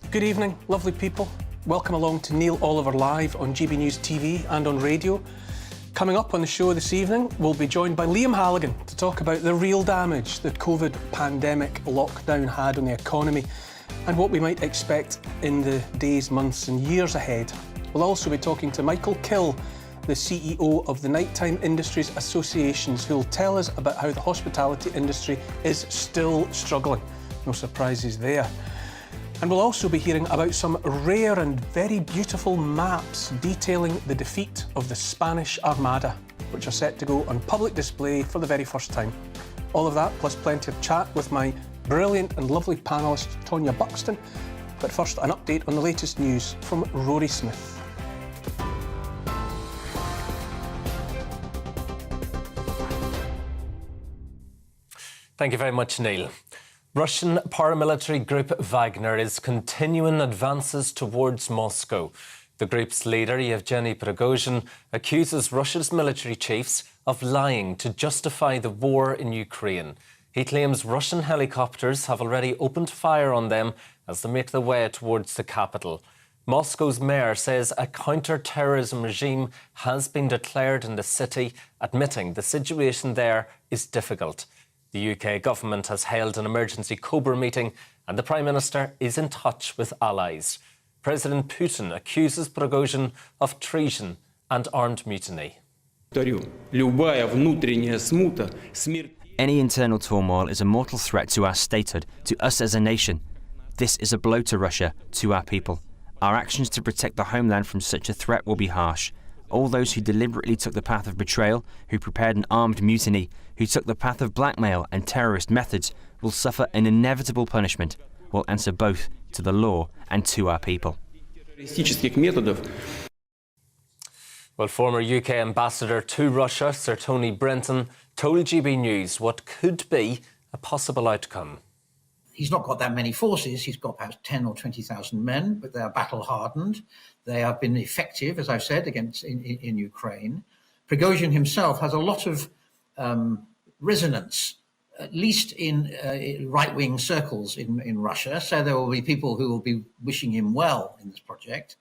Good evening, lovely people. Welcome along to Neil Oliver Live on GB News TV and on radio. Coming up on the show this evening, we'll be joined by Liam Halligan to talk about the real damage the COVID pandemic lockdown had on the economy and what we might expect in the days, months and years ahead. We'll also be talking to Michael Kill, the CEO of the Nighttime Industries Associations, who'll tell us about how the hospitality industry is still struggling. No surprises there. And we'll also be hearing about some rare and very beautiful maps detailing the defeat of the Spanish Armada, which are set to go on public display for the very first time. All of that, plus plenty of chat with my brilliant and lovely panellist, Tonya Buxton. But first, an update on the latest news from Rory Smith. Thank you very much, Neil. Russian paramilitary group Wagner is continuing advances towards Moscow. The group's leader, Yevgeny Prigozhin, accuses Russia's military chiefs of lying to justify the war in Ukraine. He claims Russian helicopters have already opened fire on them as they make their way towards the capital. Moscow's mayor says a counter-terrorism regime has been declared in the city, admitting the situation there is difficult. The UK government has held an emergency COBRA meeting and the Prime Minister is in touch with allies. President Putin accuses Prigozhin of treason and armed mutiny. Any internal turmoil is a mortal threat to our statehood, to us as a nation. This is a blow to Russia, to our people. Our actions to protect the homeland from such a threat will be harsh. All those who deliberately took the path of betrayal, who prepared an armed mutiny, who took the path of blackmail and terrorist methods will suffer an inevitable punishment, will answer both to the law and to our people. Well, former UK ambassador to Russia, Sir Tony Brenton, told GB News what could be a possible outcome. He's not got that many forces. He's got perhaps 10 or 20,000 men, but they are battle-hardened. They have been effective, as I've said, against in Ukraine. Prigozhin himself has a lot of resonance, at least in right-wing circles in Russia. So there will be people who will be wishing him well in this project.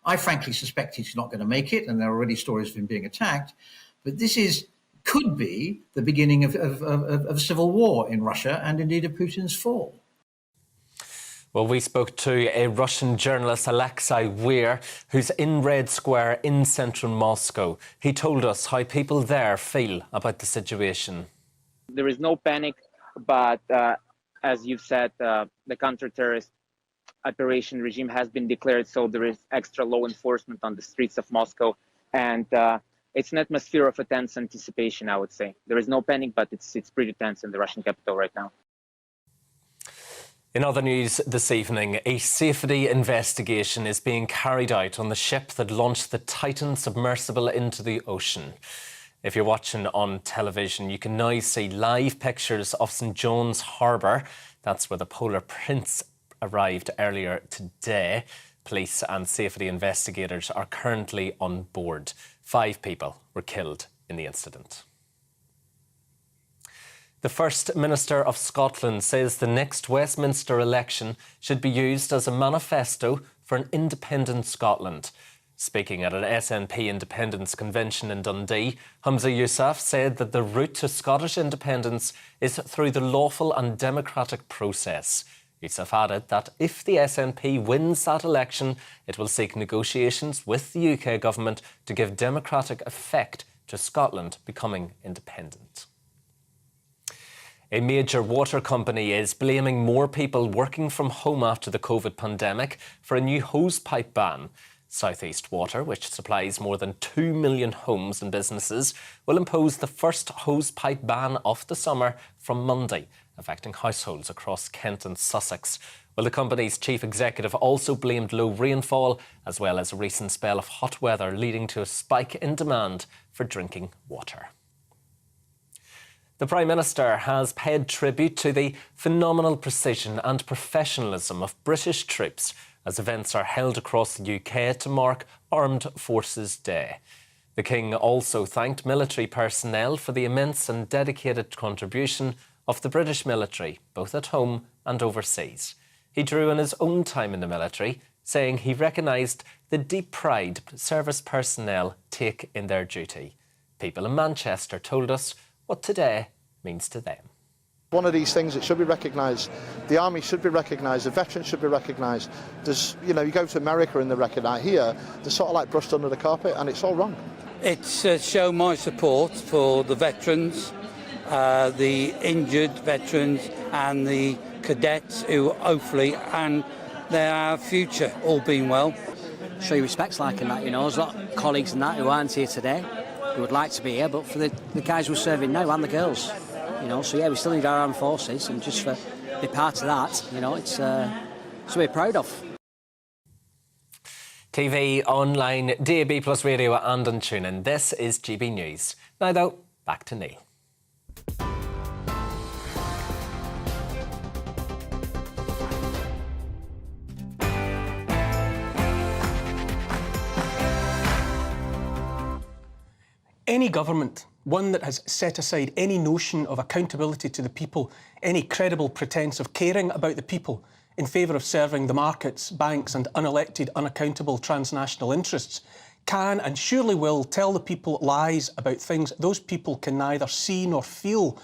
I frankly suspect he's not going to make it, and there are already stories of him being attacked. But this could be the beginning of a civil war in Russia and indeed of Putin's fall. Well, we spoke to a Russian journalist, Alexei Weir, who's in Red Square in central Moscow. He told us how people there feel about the situation. There is no panic, but as you've said, the counter-terrorist operation regime has been declared, so there is extra law enforcement on the streets of Moscow. And it's an atmosphere of a tense anticipation, I would say. There is no panic, but it's pretty tense in the Russian capital right now. In other news this evening, a safety investigation is being carried out on the ship that launched the Titan submersible into the ocean. If you're watching on television, you can now see live pictures of St John's Harbour. That's where the Polar Prince arrived earlier today. Police and safety investigators are currently on board. 5 people were killed in the incident. The First Minister of Scotland says the next Westminster election should be used as a manifesto for an independent Scotland. Speaking at an SNP independence convention in Dundee, Humza Yousaf said that the route to Scottish independence is through the lawful and democratic process. Yousaf added that if the SNP wins that election, it will seek negotiations with the UK government to give democratic effect to Scotland becoming independent. A major water company is blaming more people working from home after the COVID pandemic for a new hosepipe ban. South East Water, which supplies more than 2 million homes and businesses, will impose the first hosepipe ban of the summer from Monday, affecting households across Kent and Sussex. Well, the company's chief executive also blamed low rainfall, as well as a recent spell of hot weather leading to a spike in demand for drinking water. The Prime Minister has paid tribute to the phenomenal precision and professionalism of British troops as events are held across the UK to mark Armed Forces Day. The King also thanked military personnel for the immense and dedicated contribution of the British military, both at home and overseas. He drew on his own time in the military, saying he recognised the deep pride service personnel take in their duty. People in Manchester told us what today means to them. One of these things that should be recognised. The Army should be recognised, the veterans should be recognised. There's, you go to America and they're recognised. Here, they're sort of like brushed under the carpet, and it's all wrong. It's show my support for the veterans, the injured veterans and the cadets who hopefully, and they're our future, all being well. Show your respects like in that, there's a lot of colleagues in that who aren't here today, who would like to be here, but for the guys who are serving now and the girls, so yeah, we still need our armed forces, and just for be part of that, it's something we're proud of. TV, online, DAB+ radio and on TuneIn. This is GB News. Now though, back to Neil. Any government, one that has set aside any notion of accountability to the people, any credible pretence of caring about the people in favour of serving the markets, banks and unelected, unaccountable transnational interests, can and surely will tell the people lies about things those people can neither see nor feel.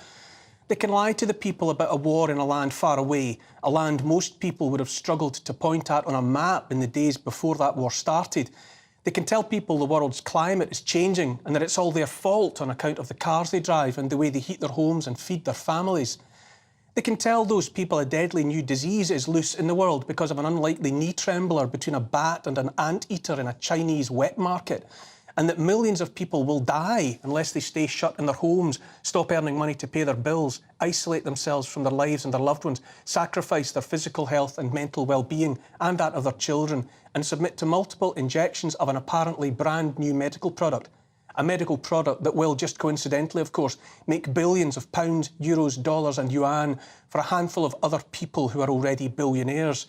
They can lie to the people about a war in a land far away, a land most people would have struggled to point at on a map in the days before that war started. They can tell people the world's climate is changing and that it's all their fault on account of the cars they drive and the way they heat their homes and feed their families. They can tell those people a deadly new disease is loose in the world because of an unlikely knee trembler between a bat and an anteater in a Chinese wet market, and that millions of people will die unless they stay shut in their homes, stop earning money to pay their bills, isolate themselves from their lives and their loved ones, sacrifice their physical health and mental well-being and that of their children, and submit to multiple injections of an apparently brand new medical product. A medical product that will, just coincidentally of course, make billions of pounds, euros, dollars and yuan for a handful of other people who are already billionaires.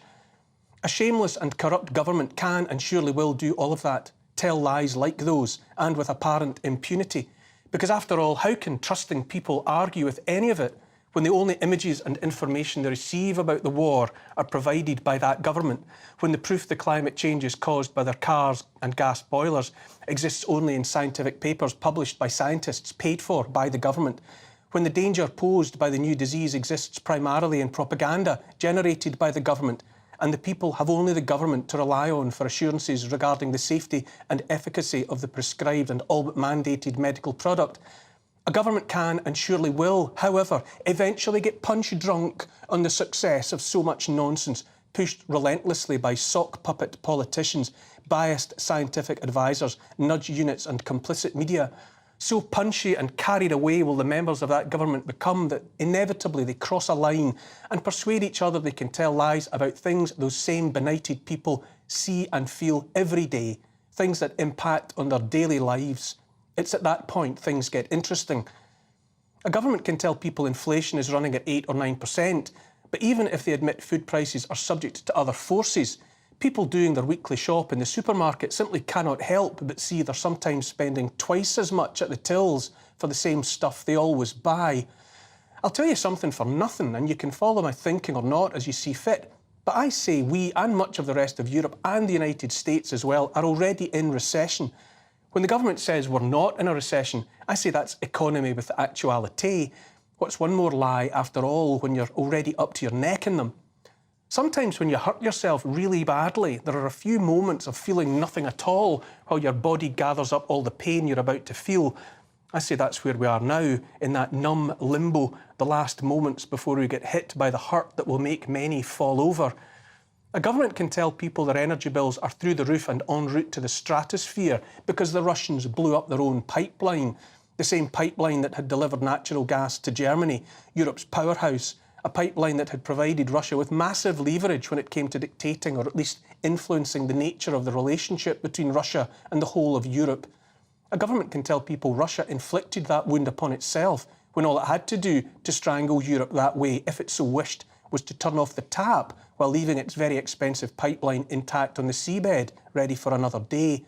A shameless and corrupt government can and surely will do all of that, tell lies like those, and with apparent impunity. Because after all, how can trusting people argue with any of it when the only images and information they receive about the war are provided by that government, when the proof the climate change is caused by their cars and gas boilers exists only in scientific papers published by scientists paid for by the government, when the danger posed by the new disease exists primarily in propaganda generated by the government, and the people have only the government to rely on for assurances regarding the safety and efficacy of the prescribed and all but mandated medical product. A government can and surely will, however, eventually get punch drunk on the success of so much nonsense pushed relentlessly by sock puppet politicians, biased scientific advisors, nudge units and complicit media. So punchy and carried away will the members of that government become that inevitably they cross a line and persuade each other they can tell lies about things those same benighted people see and feel every day, things that impact on their daily lives. It's at that point things get interesting. A government can tell people inflation is running at 8 or 9%, but even if they admit food prices are subject to other forces, people doing their weekly shop in the supermarket simply cannot help but see they're sometimes spending twice as much at the tills for the same stuff they always buy. I'll tell you something for nothing, and you can follow my thinking or not as you see fit, but I say we and much of the rest of Europe and the United States as well are already in recession. When the government says we're not in a recession, I say that's economy with actuality. What's one more lie, after all, when you're already up to your neck in them? Sometimes when you hurt yourself really badly, there are a few moments of feeling nothing at all while your body gathers up all the pain you're about to feel. I say that's where we are now, in that numb limbo, the last moments before we get hit by the hurt that will make many fall over. A government can tell people their energy bills are through the roof and en route to the stratosphere because the Russians blew up their own pipeline, the same pipeline that had delivered natural gas to Germany, Europe's powerhouse, a pipeline that had provided Russia with massive leverage when it came to dictating or at least influencing the nature of the relationship between Russia and the whole of Europe. A government can tell people Russia inflicted that wound upon itself when all it had to do to strangle Europe that way, if it so wished, was to turn off the tap while leaving its very expensive pipeline intact on the seabed, ready for another day.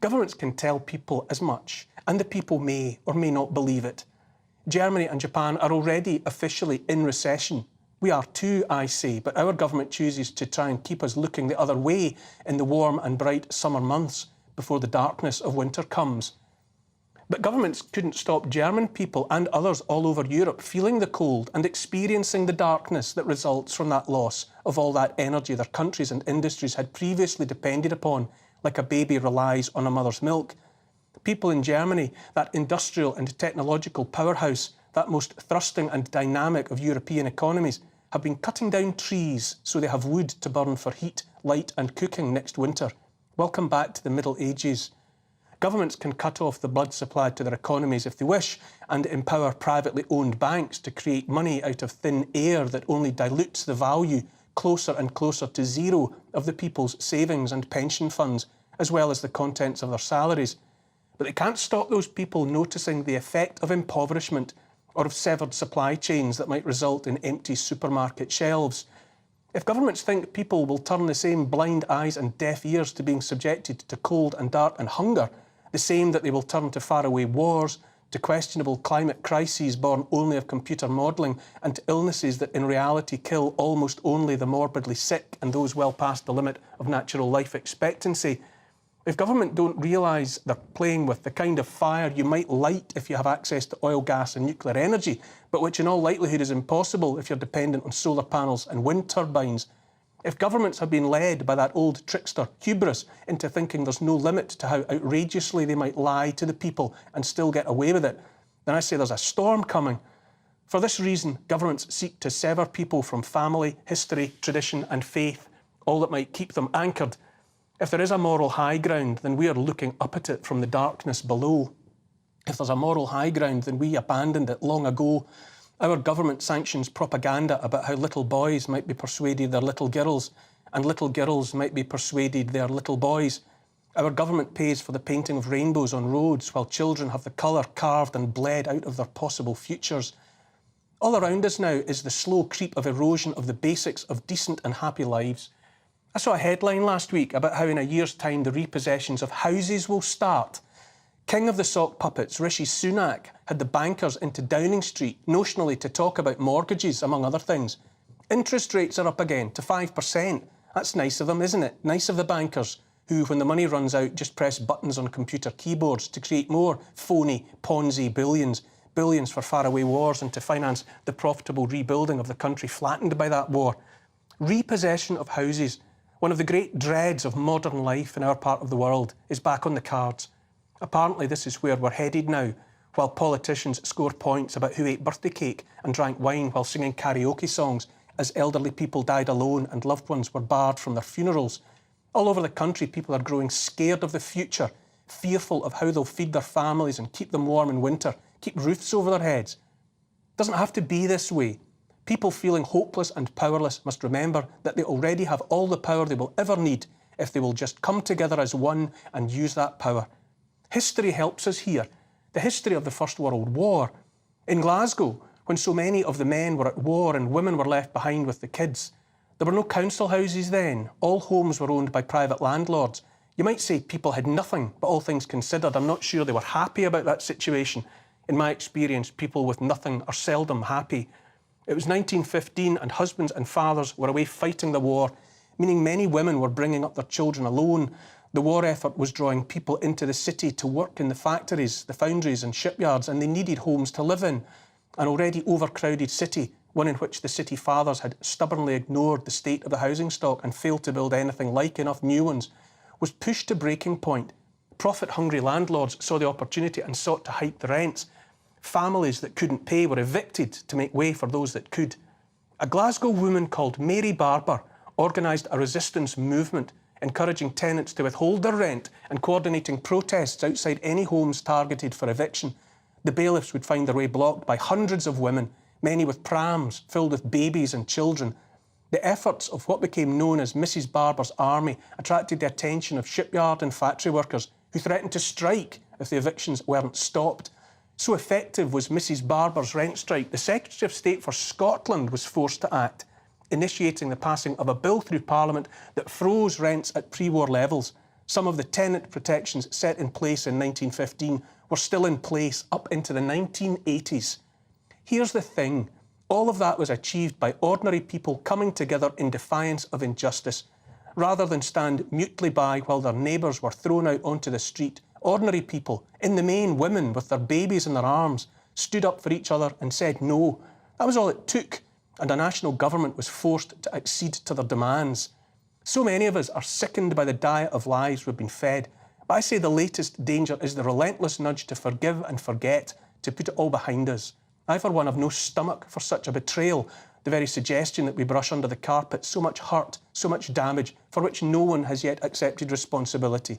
Governments can tell people as much, and the people may or may not believe it. Germany and Japan are already officially in recession. We are too, I say, but our government chooses to try and keep us looking the other way in the warm and bright summer months before the darkness of winter comes. But governments couldn't stop German people and others all over Europe feeling the cold and experiencing the darkness that results from that loss of all that energy their countries and industries had previously depended upon, like a baby relies on a mother's milk. People in Germany, that industrial and technological powerhouse, that most thrusting and dynamic of European economies, have been cutting down trees so they have wood to burn for heat, light and cooking next winter. Welcome back to the Middle Ages. Governments can cut off the blood supply to their economies if they wish and empower privately owned banks to create money out of thin air that only dilutes the value closer and closer to zero of the people's savings and pension funds, as well as the contents of their salaries. But they can't stop those people noticing the effect of impoverishment or of severed supply chains that might result in empty supermarket shelves. If governments think people will turn the same blind eyes and deaf ears to being subjected to cold and dark and hunger, the same that they will turn to faraway wars, to questionable climate crises born only of computer modelling, and to illnesses that in reality kill almost only the morbidly sick and those well past the limit of natural life expectancy, if government don't realise they're playing with the kind of fire you might light if you have access to oil, gas and nuclear energy, but which in all likelihood is impossible if you're dependent on solar panels and wind turbines, if governments have been led by that old trickster hubris into thinking there's no limit to how outrageously they might lie to the people and still get away with it, then I say there's a storm coming. For this reason, governments seek to sever people from family, history, tradition and faith, all that might keep them anchored. If there is a moral high ground, then we are looking up at it from the darkness below. If there's a moral high ground, then we abandoned it long ago. Our government sanctions propaganda about how little boys might be persuaded they're little girls, and little girls might be persuaded they're little boys. Our government pays for the painting of rainbows on roads, while children have the colour carved and bled out of their possible futures. All around us now is the slow creep of erosion of the basics of decent and happy lives. I saw a headline last week about how in a year's time the repossessions of houses will start. King of the sock puppets, Rishi Sunak, had the bankers into Downing Street notionally to talk about mortgages, among other things. Interest rates are up again to 5%. That's nice of them, isn't it? Nice of the bankers, who, when the money runs out, just press buttons on computer keyboards to create more phony Ponzi billions. Billions for faraway wars and to finance the profitable rebuilding of the country flattened by that war. Repossession of houses, one of the great dreads of modern life in our part of the world, is back on the cards. Apparently this is where we're headed now, while politicians score points about who ate birthday cake and drank wine while singing karaoke songs as elderly people died alone and loved ones were barred from their funerals. All over the country, people are growing scared of the future, fearful of how they'll feed their families and keep them warm in winter, keep roofs over their heads. It doesn't have to be this way. People feeling hopeless and powerless must remember that they already have all the power they will ever need if they will just come together as one and use that power. History helps us here. The history of the First World War. In Glasgow, when so many of the men were at war and women were left behind with the kids, there were no council houses then. All homes were owned by private landlords. You might say people had nothing, but all things considered, I'm not sure they were happy about that situation. In my experience, people with nothing are seldom happy. It was 1915 and husbands and fathers were away fighting the war, meaning many women were bringing up their children alone. The war effort was drawing people into the city to work in the factories, the foundries and shipyards, and they needed homes to live in. An already overcrowded city, one in which the city fathers had stubbornly ignored the state of the housing stock and failed to build anything like enough new ones, was pushed to breaking point. Profit-hungry landlords saw the opportunity and sought to hike the rents. Families that couldn't pay were evicted to make way for those that could. A Glasgow woman called Mary Barber organised a resistance movement, encouraging tenants to withhold their rent and coordinating protests outside any homes targeted for eviction. The bailiffs would find their way blocked by hundreds of women, many with prams filled with babies and children. The efforts of what became known as Mrs. Barber's Army attracted the attention of shipyard and factory workers who threatened to strike if the evictions weren't stopped. So effective was Mrs. Barber's rent strike, the Secretary of State for Scotland was forced to act, initiating the passing of a bill through Parliament that froze rents at pre-war levels. Some of the tenant protections set in place in 1915 were still in place up into the 1980s. Here's the thing. All of that was achieved by ordinary people coming together in defiance of injustice. Rather than stand mutely by while their neighbours were thrown out onto the street, ordinary people, in the main women with their babies in their arms, stood up for each other and said no. That was all it took, and a national government was forced to accede to their demands. So many of us are sickened by the diet of lies we've been fed, but I say the latest danger is the relentless nudge to forgive and forget, to put it all behind us. I, for one, have no stomach for such a betrayal, the very suggestion that we brush under the carpet so much hurt, so much damage, for which no one has yet accepted responsibility.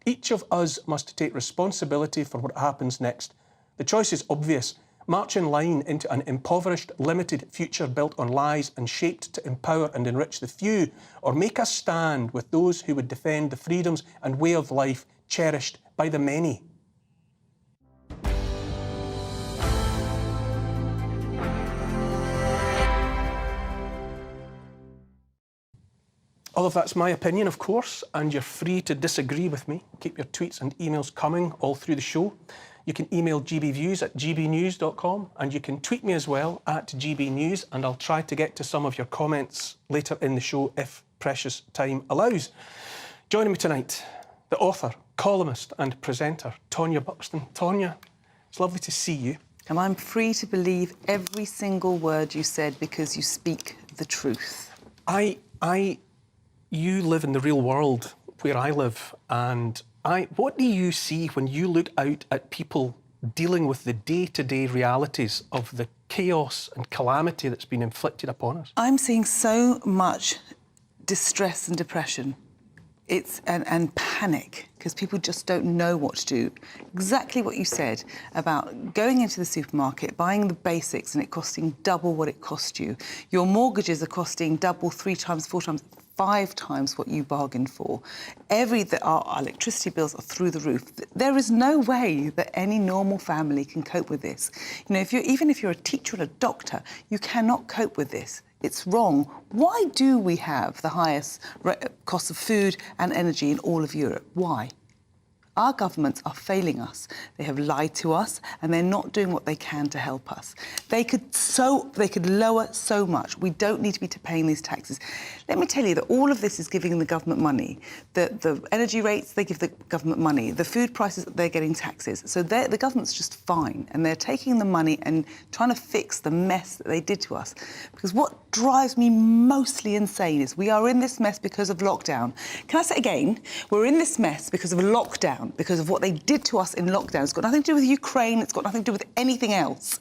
Each of us must take responsibility for what happens next. The choice is obvious. March in line into an impoverished, limited future built on lies and shaped to empower and enrich the few, or make a stand with those who would defend the freedoms and way of life cherished by the many. All of that's my opinion, of course, and you're free to disagree with me. Keep your tweets and emails coming all through the show. You can email gbviews@gbnews.com, and you can tweet me as well @gbnews, and I'll try to get to some of your comments later in the show if precious time allows. Joining me tonight, the author, columnist and presenter, Tonya Buxton. Tonya, it's lovely to see you. And I'm free to believe every single word you said because you speak the truth. You live in the real world where I live, and what do you see when you look out at people dealing with the day-to-day realities of the chaos and calamity that's been inflicted upon us? I'm seeing so much distress and depression. And panic, because people just don't know what to do. Exactly what you said about going into the supermarket, buying the basics, and it costing double what it cost you. Your mortgages are costing double, 3 times, 4 times, 5 times what you bargained for. Our electricity bills are through the roof. There is no way that any normal family can cope with this. You know, even if you're a teacher or a doctor, you cannot cope with this. It's wrong. Why do we have the highest cost of food and energy in all of Europe? Why? Our governments are failing us. They have lied to us, and they're not doing what they can to help us. They could lower so much. We don't need to be paying these taxes. Let me tell you that all of this is giving the government money. The energy rates, they give the government money. The food prices, they're getting taxes. So the government's just fine, and they're taking the money and trying to fix the mess that they did to us. Because what drives me mostly insane is we are in this mess because of lockdown. Can I say again? We're in this mess because of lockdown, because of what they did to us in lockdown. It's got nothing to do with Ukraine. It's got nothing to do with anything else.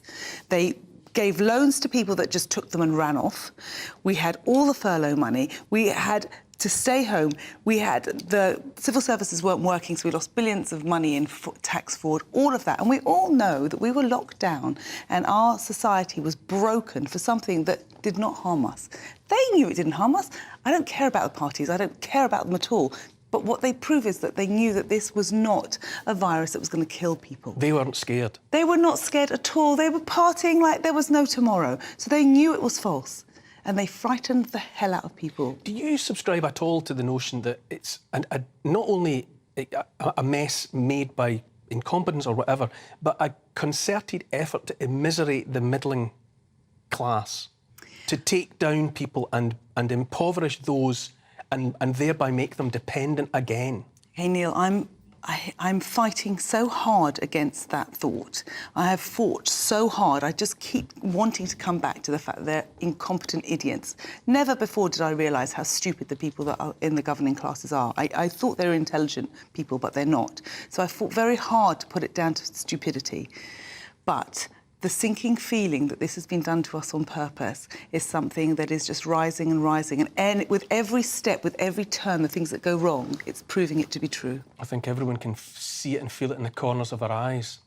They gave loans to people that just took them and ran off. We had all the furlough money. We had to stay home. We had the civil services weren't working, so we lost billions of money in tax fraud, all of that. And we all know that we were locked down and our society was broken for something that did not harm us. They knew it didn't harm us. I don't care about the parties. I don't care about them at all. But what they prove is that they knew that this was not a virus that was going to kill people. They weren't scared. They were not scared at all. They were partying like there was no tomorrow. So they knew it was false. And they frightened the hell out of people. Do you subscribe at all to the notion that it's not only a mess made by incompetence or whatever, but a concerted effort to immiserate the middling class, to take down people and impoverish those and thereby make them dependent again? Hey, Neil, I'm fighting so hard against that thought. I have fought so hard. I just keep wanting to come back to the fact that they're incompetent idiots. Never before did I realise how stupid the people that are in the governing classes are. I thought they were intelligent people, but they're not. So I fought very hard to put it down to stupidity. But the sinking feeling that this has been done to us on purpose is something that is just rising and rising. And with every step, with every turn, the things that go wrong, it's proving it to be true. I think everyone can see it and feel it in the corners of our eyes.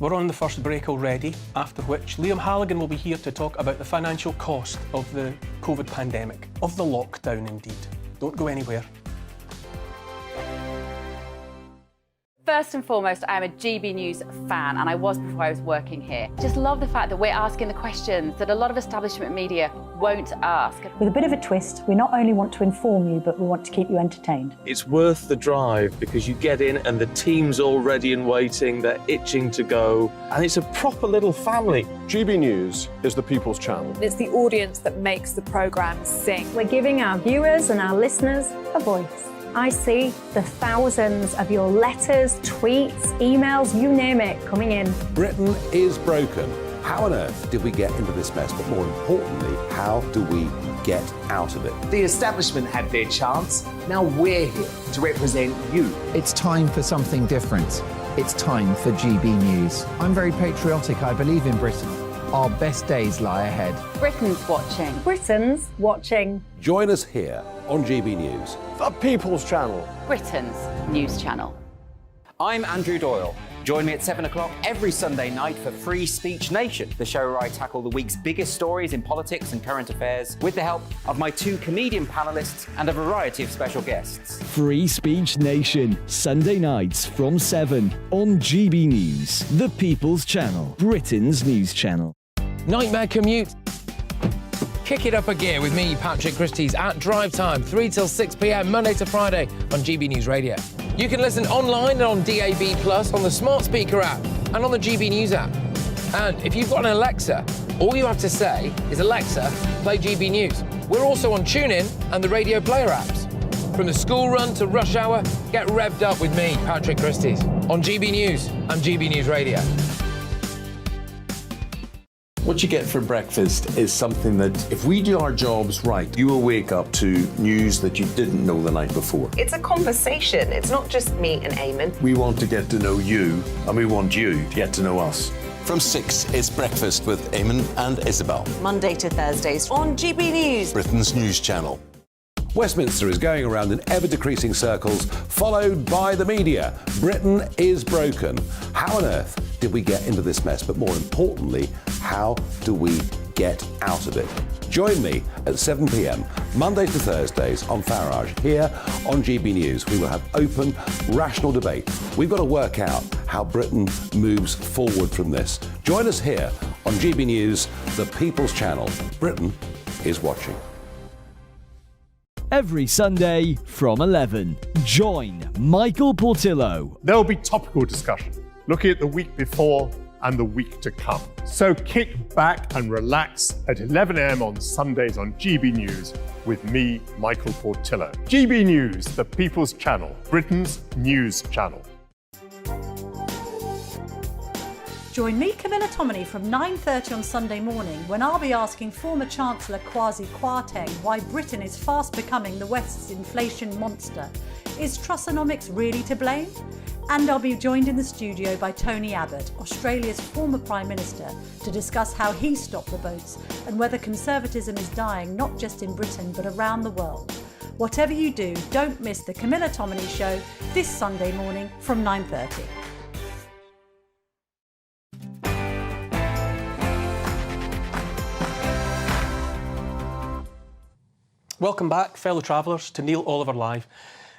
We're on the first break already, after which Liam Halligan will be here to talk about the financial cost of the COVID pandemic, of the lockdown indeed. Don't go anywhere. First and foremost, I am a GB News fan, and I was before I was working here. Just love the fact that we're asking the questions that a lot of establishment media won't ask. With a bit of a twist, we not only want to inform you, but we want to keep you entertained. It's worth the drive because you get in and the team's all ready and waiting, they're itching to go, and it's a proper little family. GB News is the people's channel. It's the audience that makes the programme sing. We're giving our viewers and our listeners a voice. I see the thousands of your letters, tweets, emails, you name it, coming in. Britain is broken. How on earth did we get into this mess? But more importantly, how do we get out of it? The establishment had their chance. Now we're here to represent you. It's time for something different. It's time for GB News. I'm very patriotic. I believe in Britain. Our best days lie ahead. Britain's watching. Britain's watching. Join us here on GB News. The people's channel. Britain's news channel. I'm Andrew Doyle. Join me at 7 o'clock every Sunday night for Free Speech Nation, the show where I tackle the week's biggest stories in politics and current affairs with the help of my 2 comedian panellists and a variety of special guests. Free Speech Nation, Sunday nights from 7 on GB News, the people's channel, Britain's news channel. Nightmare commute. Kick it up a gear with me, Patrick Christie's, at drive time, 3 till 6 p.m, Monday to Friday on GB News Radio. You can listen online and on DAB+, on the smart speaker app, and on the GB News app. And if you've got an Alexa, all you have to say is, Alexa, play GB News. We're also on TuneIn and the Radio Player apps. From the school run to rush hour, get revved up with me, Patrick Christie's, on GB News and GB News Radio. What you get for breakfast is something that, if we do our jobs right, you will wake up to news that you didn't know the night before. It's a conversation. It's not just me and Eamon. We want to get to know you, and we want you to get to know us. From 6, it's Breakfast with Eamon and Isabel. Monday to Thursdays on GB News, Britain's news channel. Westminster is going around in ever-decreasing circles, followed by the media. Britain is broken. How on earth did we get into this mess? But more importantly, how do we get out of it? Join me at 7 p.m, Mondays to Thursdays on Farage, here on GB News. We will have open, rational debate. We've got to work out how Britain moves forward from this. Join us here on GB News, the people's channel. Britain is watching. Every Sunday from 11, join Michael Portillo. There'll be topical discussion, looking at the week before and the week to come. So kick back and relax at 11 a.m. on Sundays on GB News with me, Michael Portillo. GB News, the people's channel, Britain's news channel. Join me, Camilla Tominey, from 9:30 on Sunday morning when I'll be asking former Chancellor Kwasi Kwarteng why Britain is fast becoming the West's inflation monster. Is Trussonomics really to blame? And I'll be joined in the studio by Tony Abbott, Australia's former Prime Minister, to discuss how he stopped the votes and whether conservatism is dying not just in Britain but around the world. Whatever you do, don't miss the Camilla Tominey Show this Sunday morning from 9:30. Welcome back, fellow travellers, to Neil Oliver Live.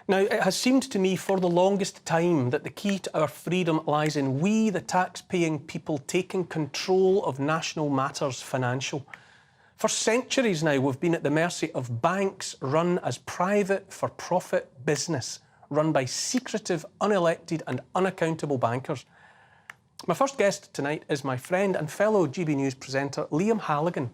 Now, it has seemed to me for the longest time that the key to our freedom lies in we, the tax-paying people, taking control of national matters financial. For centuries now, we've been at the mercy of banks run as private for-profit business, run by secretive, unelected and unaccountable bankers. My first guest tonight is my friend and fellow GB News presenter, Liam Halligan,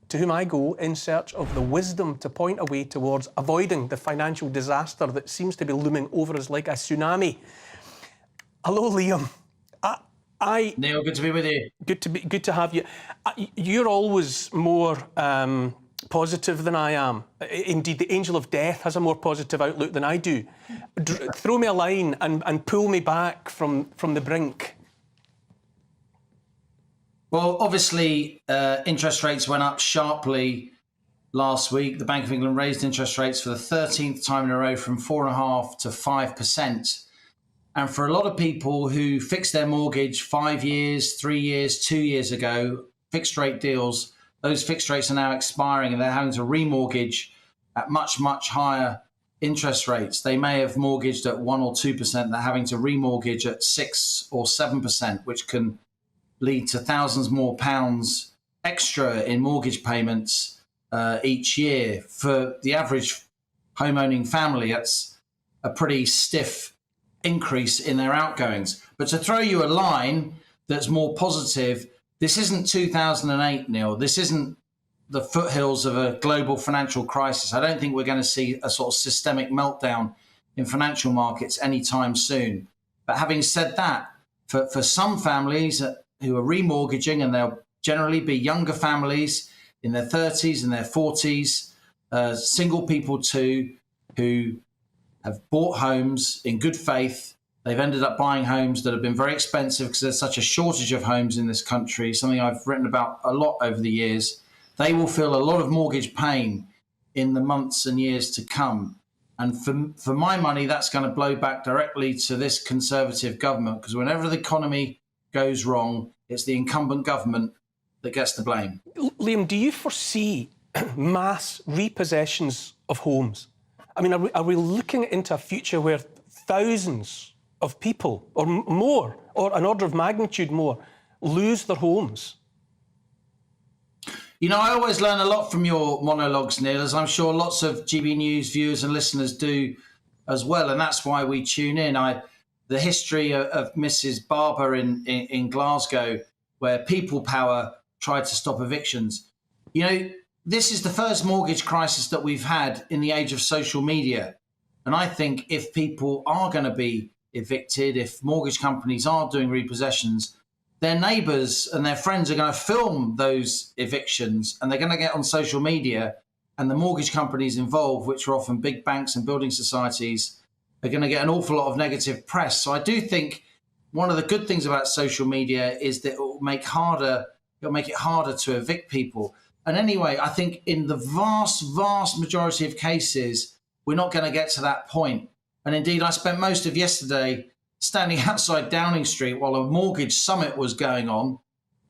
to whom I go in search of the wisdom to point a way towards avoiding the financial disaster that seems to be looming over us like a tsunami. Hello, Liam. Neil, good to be with you. Good to have you. You're always more positive than I am. Indeed, the angel of death has a more positive outlook than I do. Throw me a line and pull me back from the brink. Well, obviously, interest rates went up sharply last week. The Bank of England raised interest rates for the 13th time in a row from 4.5% to 5%. And for a lot of people who fixed their mortgage 5 years, 3 years, 2 years ago, fixed rate deals, those fixed rates are now expiring and they're having to remortgage at much, much higher interest rates. They may have mortgaged at 1 or 2%. They're having to remortgage at 6 or 7%, which can lead to thousands more pounds extra in mortgage payments each year. For the average home-owning family, that's a pretty stiff increase in their outgoings. But to throw you a line that's more positive, this isn't 2008, Neil. This isn't the foothills of a global financial crisis. I don't think we're going to see a sort of systemic meltdown in financial markets anytime soon. But having said that, for some families who are remortgaging, and they'll generally be younger families in their 30s and their 40s, single people too, who have bought homes in good faith. They've ended up buying homes that have been very expensive because there's such a shortage of homes in this country, something I've written about a lot over the years. They will feel a lot of mortgage pain in the months and years to come. And for my money, that's going to blow back directly to this Conservative government, because whenever the economy goes wrong, it's the incumbent government that gets the blame. Liam, do you foresee mass repossessions of homes? I mean, are we looking into a future where thousands of people, or more, or an order of magnitude more, lose their homes? You know, I always learn a lot from your monologues, Neil, as I'm sure lots of GB News viewers and listeners do as well, and that's why we tune in. The history of Mrs. Barber in Glasgow, where people power tried to stop evictions. You know, this is the first mortgage crisis that we've had in the age of social media. And I think if people are going to be evicted, if mortgage companies are doing repossessions, their neighbours and their friends are going to film those evictions, and they're going to get on social media, and the mortgage companies involved, which are often big banks and building societies, are going to get an awful lot of negative press. So I do think one of the good things about social media is that it'll make it harder to evict people. And anyway, I think in the vast, vast majority of cases, we're not going to get to that point. And indeed, I spent most of yesterday standing outside Downing Street while a mortgage summit was going on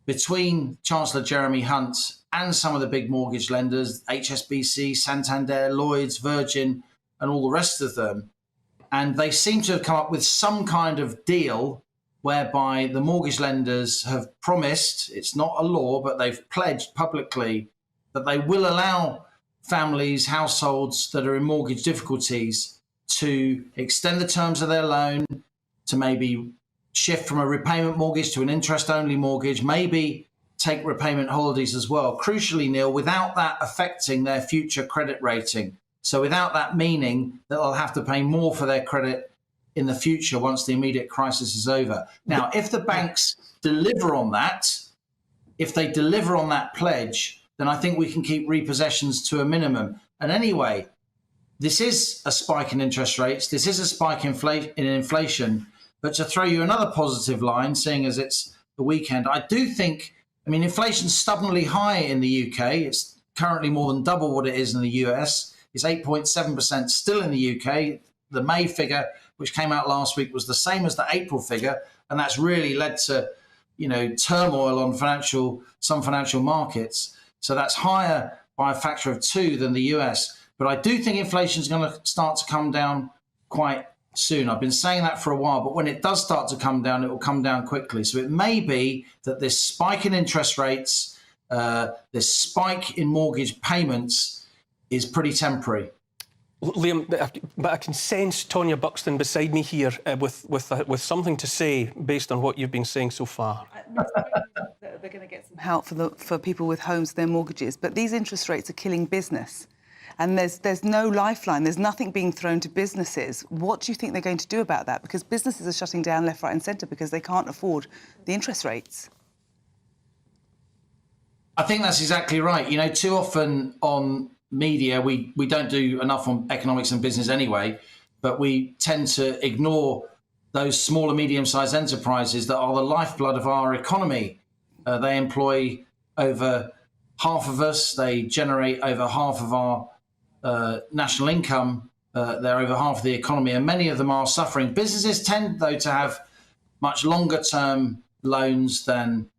between Chancellor Jeremy Hunt and some of the big mortgage lenders, HSBC, Santander, Lloyds, Virgin, and all the rest of them. And they seem to have come up with some kind of deal whereby the mortgage lenders have promised, it's not a law, but they've pledged publicly that they will allow families, households that are in mortgage difficulties to extend the terms of their loan, to maybe shift from a repayment mortgage to an interest-only mortgage, maybe take repayment holidays as well. Crucially, Neil, without that affecting their future credit rating. So without that meaning that they'll have to pay more for their credit in the future once the immediate crisis is over. Now, if the banks deliver on that, if they deliver on that pledge, then I think we can keep repossessions to a minimum. And anyway, this is a spike in interest rates. This is a spike in inflation. But to throw you another positive line, seeing as it's the weekend, I do think, inflation's stubbornly high in the UK. It's currently more than double what it is in the US. It's 8.7% still in the UK. The May figure, which came out last week, was the same as the April figure. And that's really led to, turmoil on some financial markets. So that's higher by a factor of 2 than the US. But I do think inflation is going to start to come down quite soon. I've been saying that for a while, but when it does start to come down, it will come down quickly. So it may be that this spike in interest rates, this spike in mortgage payments is pretty temporary. Liam, but I can sense Tonya Buxton beside me here with something to say based on what you've been saying so far. They're going to get some help for people with homes, their mortgages, but these interest rates are killing business. And there's no lifeline. There's nothing being thrown to businesses. What do you think they're going to do about that? Because businesses are shutting down left, right and centre because they can't afford the interest rates. I think that's exactly right. Too often on media, we don't do enough on economics and business anyway, but we tend to ignore those small and medium-sized enterprises that are the lifeblood of our economy. They employ over half of us. They generate over half of our national income. They're over half of the economy, and many of them are suffering. Businesses tend, though, to have much longer-term loans than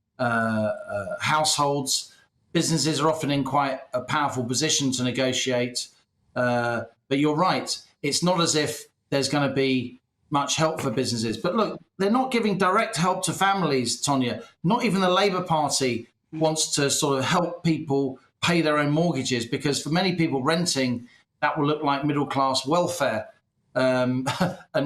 households. Businesses are often in quite a powerful position to negotiate. But you're right. it's not as if there's going to be much help for businesses. But look, they're not giving direct help to families, Tonya. Not even the Labour Party wants to sort of help people pay their own mortgages, because for many people renting, that will look like middle-class welfare. And,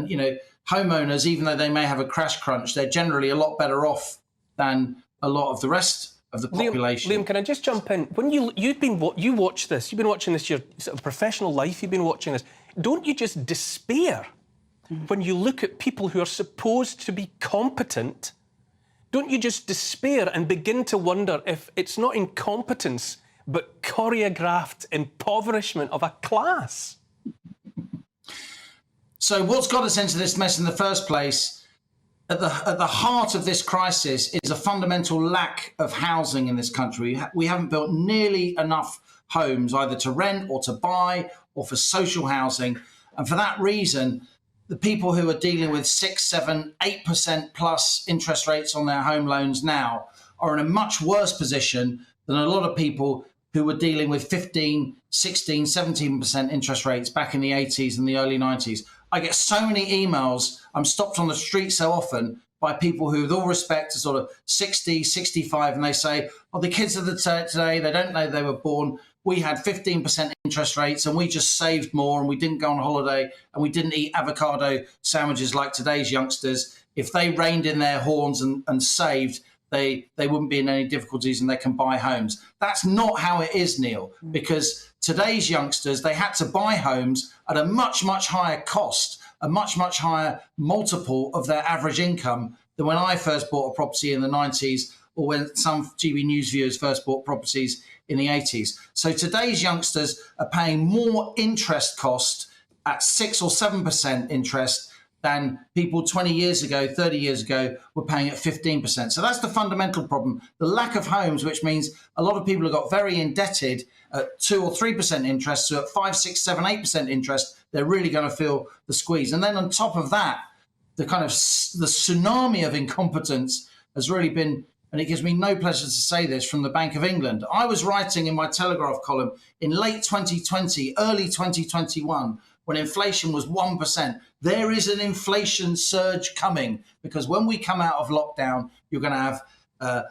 you know, homeowners, even though they may have a crash crunch, they're generally a lot better off than a lot of the rest of the population. Liam, can I just jump in? When you watch this, you've been watching this your sort of professional life, you've been watching this. Don't you just despair when you look at people who are supposed to be competent? Don't you just despair and begin to wonder if it's not incompetence, but choreographed impoverishment of a class? So what's got us into this mess in the first place, at the heart of this crisis, is a fundamental lack of housing in this country. We haven't built nearly enough homes, either to rent or to buy or for social housing. And for that reason, the people who are dealing with 6, 7, 8% plus interest rates on their home loans now are in a much worse position than a lot of people who were dealing with 15, 16, 17% interest rates back in the 80s and the early 90s. I get so many emails. I'm stopped on the street so often by people who, with all respect, are sort of 60, 65, and they say, oh, the kids of the today, they don't know they were born. We had 15% interest rates and we just saved more, and we didn't go on holiday, and we didn't eat avocado sandwiches like today's youngsters. If they reined in their horns and saved, they wouldn't be in any difficulties and they can buy homes. That's not how it is, Neil, because today's youngsters, they had to buy homes at a much, much higher cost, a much, much higher multiple of their average income than when I first bought a property in the 90s, or when some GB News viewers first bought properties in the 80s. So today's youngsters are paying more interest cost at 6 or 7% interest than people 20 years ago, 30 years ago were paying at 15%. So that's the fundamental problem. The lack of homes, which means a lot of people have got very indebted at 2 or 3% interest. So at 5, 6, 7, 8% interest, they're really going to feel the squeeze. And then on top of that, the kind of the tsunami of incompetence has really been, and it gives me no pleasure to say this, from the Bank of England. I was writing in my Telegraph column in late 2020, early 2021, when inflation was 1%. There is an inflation surge coming, because when we come out of lockdown, you're going to have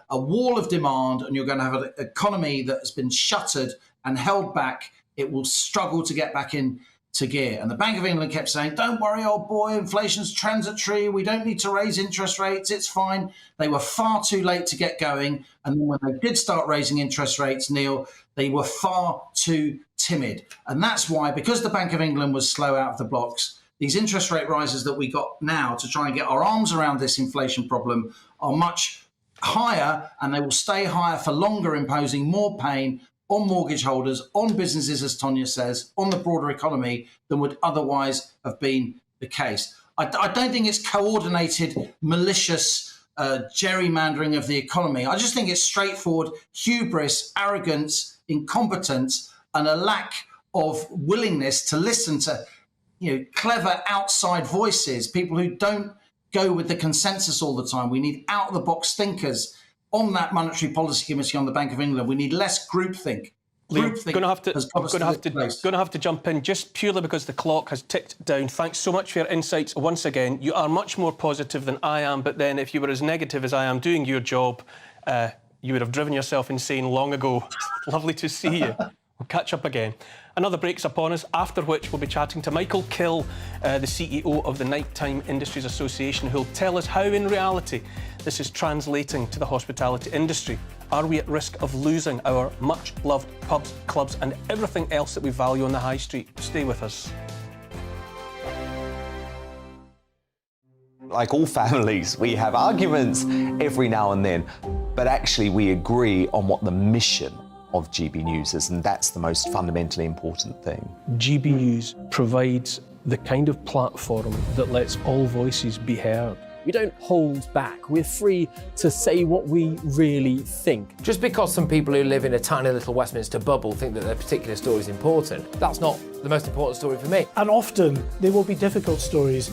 a wall of demand, and you're going to have an economy that has been shuttered and held back. It will struggle to get back into gear. And the Bank of England kept saying, don't worry, old boy, inflation's transitory. We don't need to raise interest rates. It's fine. They were far too late to get going. And then when they did start raising interest rates, Neil, they were far too timid. And that's why, because the Bank of England was slow out of the blocks, these interest rate rises that we got now to try and get our arms around this inflation problem are much higher, and they will stay higher for longer, imposing more pain on mortgage holders, on businesses, as Tonya says, on the broader economy than would otherwise have been the case. I don't think it's coordinated, malicious gerrymandering of the economy. I just think it's straightforward hubris, arrogance, incompetence, and a lack of willingness to listen to, clever outside voices, people who don't go with the consensus all the time. We need out-of-the-box thinkers on that Monetary Policy Committee on the Bank of England. We need less groupthink. Liam, going to have to jump in just purely because the clock has ticked down. Thanks so much for your insights once again. You are much more positive than I am, but then if you were as negative as I am doing your job, you would have driven yourself insane long ago. Lovely to see you. We'll catch up again. Another break's upon us, after which we'll be chatting to Michael Kill, the CEO of the Nighttime Industries Association, who'll tell us how, in reality, this is translating to the hospitality industry. Are we at risk of losing our much-loved pubs, clubs and everything else that we value on the high street? Stay with us. Like all families, we have arguments every now and then, but actually we agree on what the mission of GB News is, and that's the most fundamentally important thing. GB News provides the kind of platform that lets all voices be heard. We don't hold back. We're free to say what we really think. Just because some people who live in a tiny little Westminster bubble think that their particular story is important, that's not the most important story for me. And often there will be difficult stories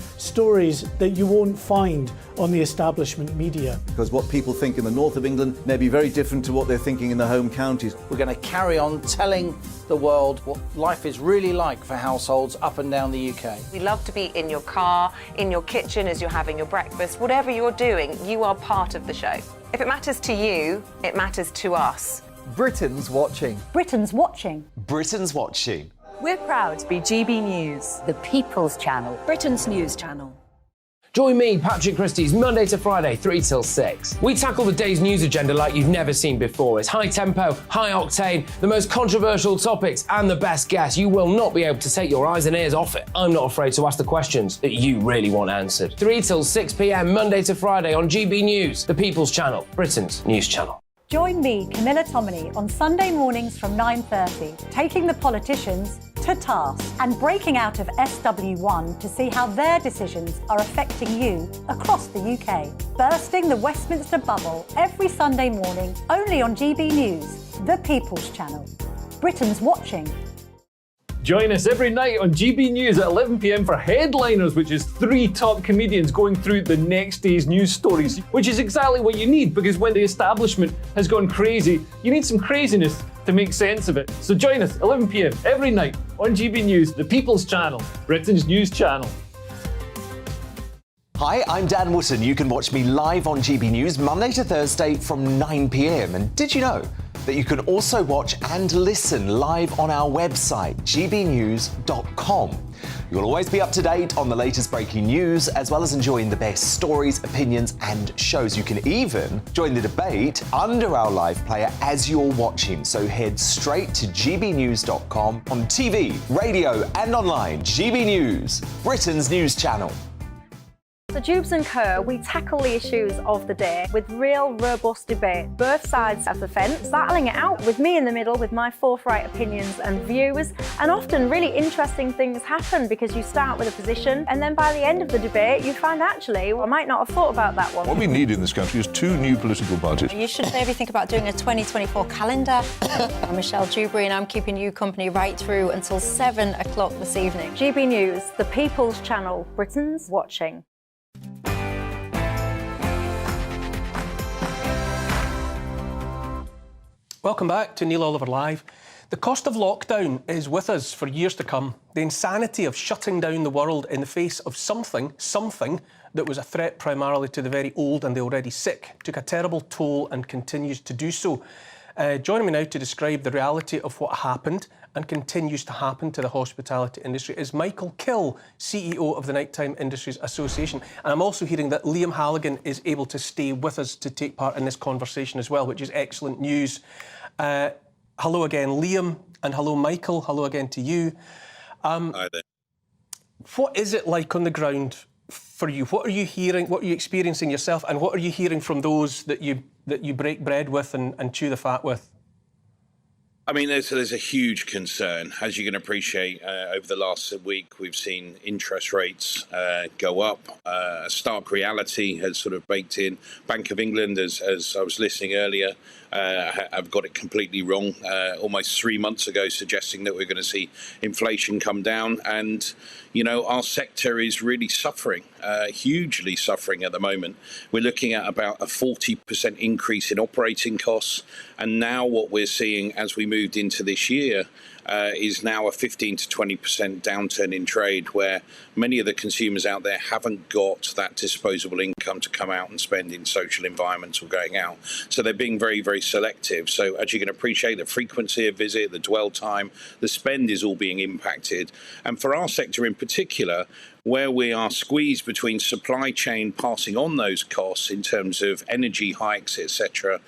that you won't find on the establishment media. Because what people think in the north of England may be very different to what they're thinking in the home counties. We're going to carry on telling the world what life is really like for households up and down the UK. We love to be in your car, in your kitchen as you're having your breakfast. Whatever you're doing, you are part of the show. If it matters to you, it matters to us. Britain's watching. Britain's watching. Britain's watching. We're proud to be GB News, the People's Channel, Britain's news channel. Join me, Patrick Christie's, Monday to Friday, 3 till 6. We tackle the day's news agenda like you've never seen before. It's high tempo, high octane, the most controversial topics, and the best guests. You will not be able to take your eyes and ears off it. I'm not afraid to ask the questions that you really want answered. 3 till 6 p.m, Monday to Friday on GB News, the People's Channel, Britain's news channel. Join me, Camilla Tominey, on Sunday mornings from 9:30, taking the politicians to task and breaking out of SW1 to see how their decisions are affecting you across the UK. Bursting the Westminster bubble every Sunday morning, only on GB News, the People's Channel. Britain's watching. Join us every night on GB News at 11 p.m. for Headliners, which is 3 top comedians going through the next day's news stories, which is exactly what you need, because when the establishment has gone crazy, you need some craziness to make sense of it. So join us 11 p.m. every night on GB News, the People's Channel, Britain's news channel. Hi, I'm Dan Wootton. You can watch me live on GB News Monday to Thursday from 9 p.m. And did you know that you can also watch and listen live on our website, gbnews.com. You'll always be up to date on the latest breaking news, as well as enjoying the best stories, opinions, and shows. You can even join the debate under our live player as you're watching. So head straight to gbnews.com on TV, radio, and online. GB News, Britain's news channel. So Jubes and Kerr, we tackle the issues of the day with real robust debate, both sides of the fence, battling it out with me in the middle with my forthright opinions and views. And often really interesting things happen because you start with a position and then by the end of the debate you find actually, well, I might not have thought about that one. What we need in this country is 2 new political parties. You should maybe think about doing a 2024 calendar. I'm Michelle Dewberry and I'm keeping you company right through until 7 o'clock this evening. GB News, the People's Channel, Britain's watching. Welcome back to Neil Oliver Live. The cost of lockdown is with us for years to come. The insanity of shutting down the world in the face of something that was a threat primarily to the very old and the already sick took a terrible toll and continues to do so. Joining me now to describe the reality of what happened and continues to happen to the hospitality industry is Michael Kill, CEO of the Nighttime Industries Association. And I'm also hearing that Liam Halligan is able to stay with us to take part in this conversation as well, which is excellent news. Hello again, Liam, and hello, Michael. Hello again to you. Hi there. What is it like on the ground for you? What are you hearing? What are you experiencing yourself? And what are you hearing from those that you break bread with and chew the fat with? I mean, there's a huge concern. As you can appreciate, over the last week, we've seen interest rates go up. A stark reality has sort of baked in. Bank of England, as I was listening earlier, I've got it completely wrong. Almost 3 months ago, suggesting that we're going to see inflation come down. And, you know, our sector is really suffering, hugely suffering at the moment. We're looking at about a 40% increase in operating costs. And now what we're seeing as we moved into this year is now a 15 to 20% downturn in trade, where many of the consumers out there haven't got that disposable income to come out and spend in social environments or going out. So they're being very, very selective. So as you can appreciate, the frequency of visit, the dwell time, the spend is all being impacted. And for our sector in particular, where we are squeezed between supply chain passing on those costs in terms of energy hikes, etc.,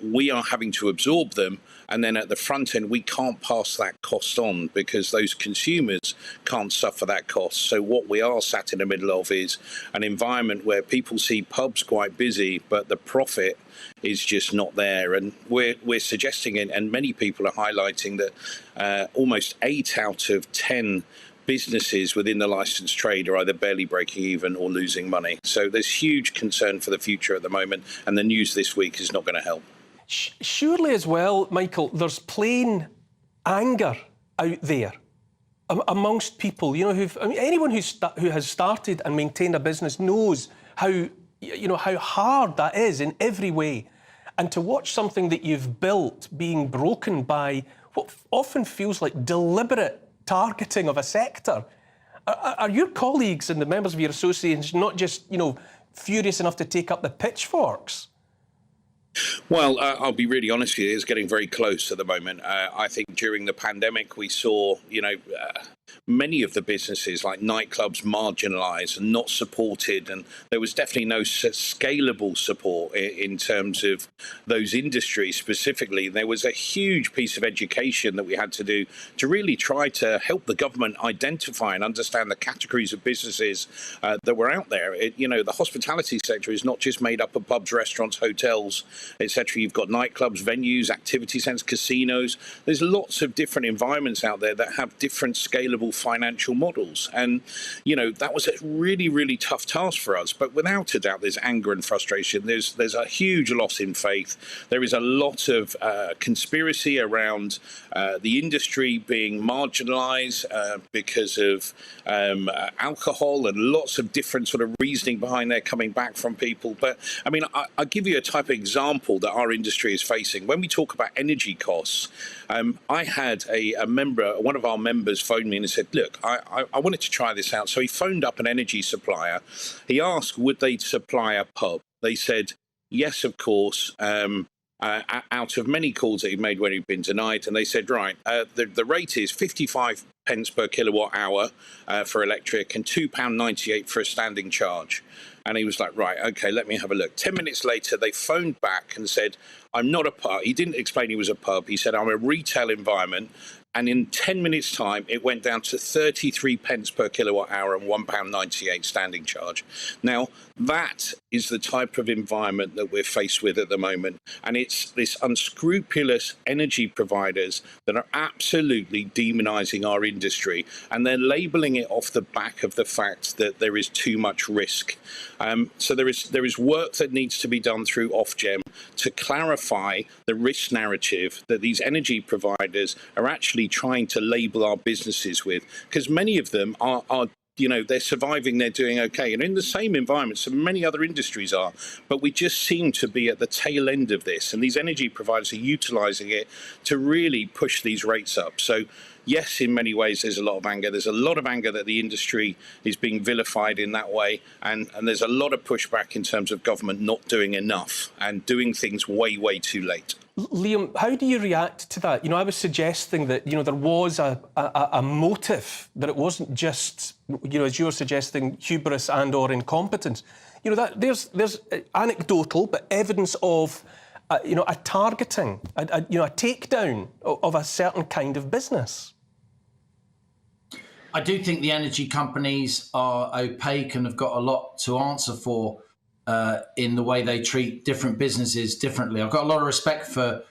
we are having to absorb them. And then at the front end, we can't pass that cost on because those consumers can't suffer that cost. So what we are sat in the middle of is an environment where people see pubs quite busy, but the profit is just not there. And we're suggesting, and many people are highlighting, that almost 8 out of 10 businesses within the licensed trade are either barely breaking even or losing money. So there's huge concern for the future at the moment, and the news this week is not going to help. Surely as well, Michael, there's plain anger out there amongst people, you know, anyone who has started and maintained a business knows how hard that is in every way. And to watch something that you've built being broken by what often feels like deliberate targeting of a sector, are your colleagues and the members of your associations not just, furious enough to take up the pitchforks? Well, I'll be really honest with you, it's getting very close at the moment. I think during the pandemic, we saw, many of the businesses like nightclubs marginalised and not supported, and there was definitely no scalable support in terms of those industries specifically. There was a huge piece of education that we had to do to really try to help the government identify and understand the categories of businesses that were out there. The hospitality sector is not just made up of pubs, restaurants, hotels, etc. You've got nightclubs, venues, activity centres, casinos. There's lots of different environments out there that have different scalable financial models. And, that was a really, really tough task for us. But without a doubt, there's anger and frustration. There's a huge loss in faith. There is a lot of conspiracy around the industry being marginalised because of alcohol and lots of different sort of reasoning behind their coming back from people. But, I'll give you a type of example that our industry is facing. When we talk about energy costs, I had one of our members phoned me and said, look, I wanted to try this out. So he phoned up an energy supplier. He asked, would they supply a pub? They said, yes, of course. Out of many calls that he'd made when he'd been denied, and they said, right, the rate is 55 pence per kilowatt hour for electric and £2.98 for a standing charge. And he was like, right, okay, let me have a look. 10 minutes later, they phoned back and said, I'm not a pub. He didn't explain he was a pub. He said, I'm a retail environment. And in 10 minutes' time, it went down to 33 pence per kilowatt hour and £1.98 standing charge. Now, that is the type of environment that we're faced with at the moment. And it's this unscrupulous energy providers that are absolutely demonising our industry. And they're labelling it off the back of the fact that there is too much risk. So there is work that needs to be done through Ofgem to clarify the risk narrative that these energy providers are actually trying to label our businesses with, because many of them are they're surviving, they're doing okay, and in the same environment so many other industries are, but we just seem to be at the tail end of this, and these energy providers are utilising it to really push these rates up. So yes, in many ways there's a lot of anger. There's a lot of anger that the industry is being vilified in that way, and there's a lot of pushback in terms of government not doing enough and doing things way, way too late. Liam, how do you react to that? I was suggesting that, there was a motive, that it wasn't just, as you're suggesting, hubris and or incompetence. That there's anecdotal, but evidence of, a targeting, a takedown of a certain kind of business. I do think the energy companies are opaque and have got a lot to answer for in the way they treat different businesses differently. I've got a lot of respect for